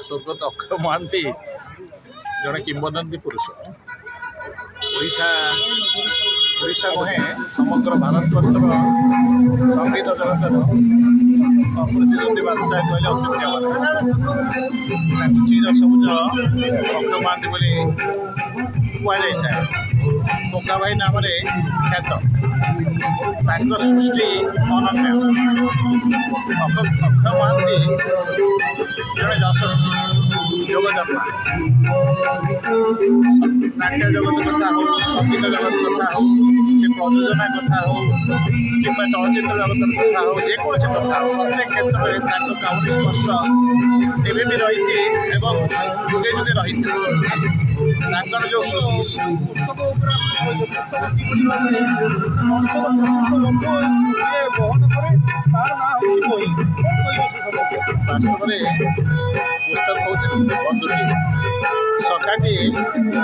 स्वर्गत अक्षय महांती जड़े किंवदंती पुरुष ओडिशा नुहे समग्र भारत वर्षर संगीत जगत प्रतिद्वंदी बादशाह कहले अत्युक्ति चीर सबुज अक्षय महांती बोली कहुए टोका भाई नाम ख्यात सृष्टि अनन्य अक्षय महांती जड़े यशस्वी योगजन्मा नाट्य जगत कथा हो संगीत जगत कथा हो कि प्रयोजना कथा हो कि चलचित्र जगत कथा हो जेको कथा हो प्रत्येक क्षेत्र में काउनी स्पर्श एवं भी रही जुगे जुगे रही जो वास्तव में पुस्तक हूँ बंधुटी सखाटी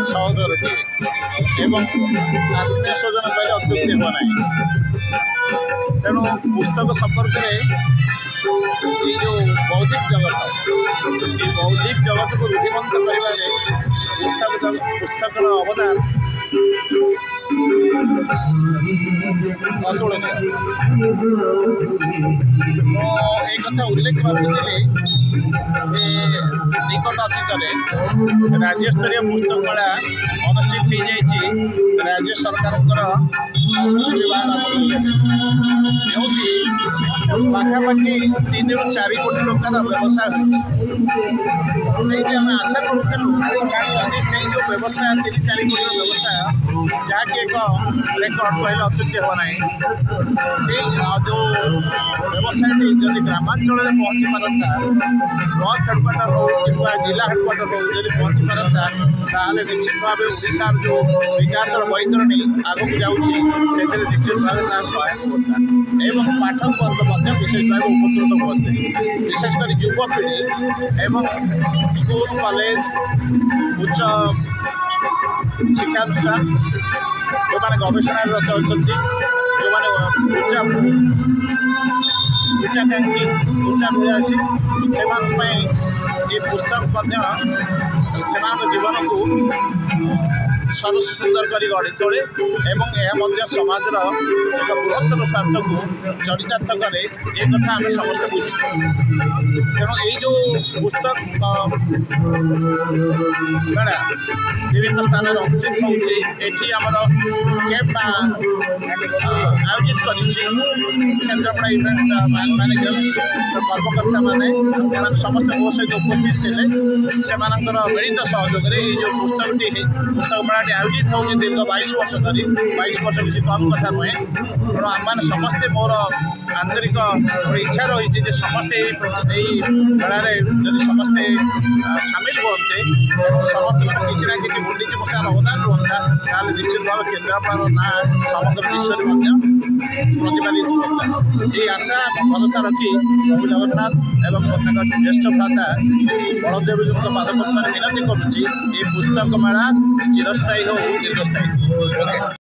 सहोदरटी एवं आत्मीय स्वजन कहले अत्युक्ति हो ना तेणु पुस्तक संपर्क में ये जो बौद्धिक जगत ये बौद्धिक जगत को रूढ़िबंध कर पुस्तक अवदान अतुलनीय एक कथा उल्लेख रखी निकट अतीत राज्य स्तरीय पुस्तक मेला अनुष्ठित हो जाए राज्य सरकार विभाग पाखापाखि 3 ରୁ 4 कोटी टंकार व्यवसाय आम आशा करूँ जो व्यवसाय 3-4 कोटी व्यवसाय जहाँकि एक रेकर्ड कहले अत्युक्ति हो ना जो व्यवसाय जब ग्रामांचल में पहुँची पारता ब्लॉक हेडक्वार्टर हो कि जिला हेडक्वार्टर हो जब पहुँची पारता ताले निश्चित भाव ओडिशार जो विकास बैतरणी आगक जाऊँगी निश्चित भाव सहायक होता एवं पाठक वर्ग विशेष भाव उपकृत होते विशेषकर युवपीढ़ी एवं स्कूल कॉलेज उच्च शिक्षानुष्ठान जो मैंने गवेषणा रत अच्छा जो मैंने उच्चाकांक्षी उच्चाभिलाषी से पुस्तक जीवन को सरस सुंदर कर गढ़ी तोले एवं समाजर एक बृहत्तर स्वार्थ को चरितार्थ करे एक कथा आम समस्त बुझे तेणु यही जो पुस्तक मेला विभिन्न स्थान अनुष्ठित होती आमर कैंप आयोजित कर केन्द्रापड़ा इवेंट मैनेजर कर्मकर्ता मैंने समस्त मो सहित उपस्थित थे से मिलित सहयोग जो पुस्तक मेलाटी आयोजित हो दीर्घ 22 वर्ष धरी 22 वर्ष किसी कम कथा नुहे तेणु आम मैंने समस्ते मोर आंतरिक इच्छा रही समस्ते मेलार जब समस्ते सामिल होते समस्त किसी ना कि बुढ़ी प्रकार अवदान रुहता ताल निश्चित भाव केन्द्रापड़ा ना समग्र विश्व प्रतिपादित होता ये आशा भरोसा रखी प्रभु जगन्नाथ एवं ज्येष्ठ भ्राता बलदेव पादपद्म मिनती करुच्ची ये पुस्तक मेला चिरस्थायी हो दीर्घस्थायी।